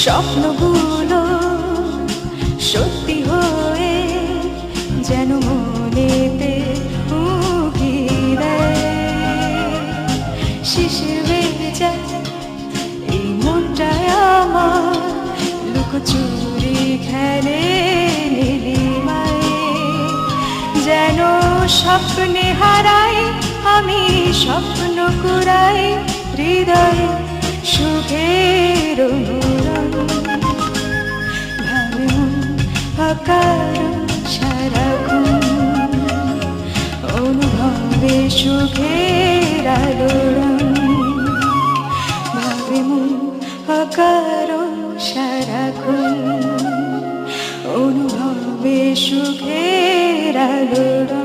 স্বপ্নগুলো সত্যি হয়ে যেন মনেতে উকি দেয়। শিশির ভেজা এই মনটায় আমার লুকোচুরি খেলে নীলিমায়। যেন স্বপ্নে হারাই আমি, স্বপ্ন কুড়াই হৃদয়ে সুখের অনুরণ। ভাবে মন আকার সারাক্ষণ, অনুভবে সুখের আলোড়ন। ভাবে মন আকার সারাক্ষণ, অনুভবে সুখের আলোড়ন।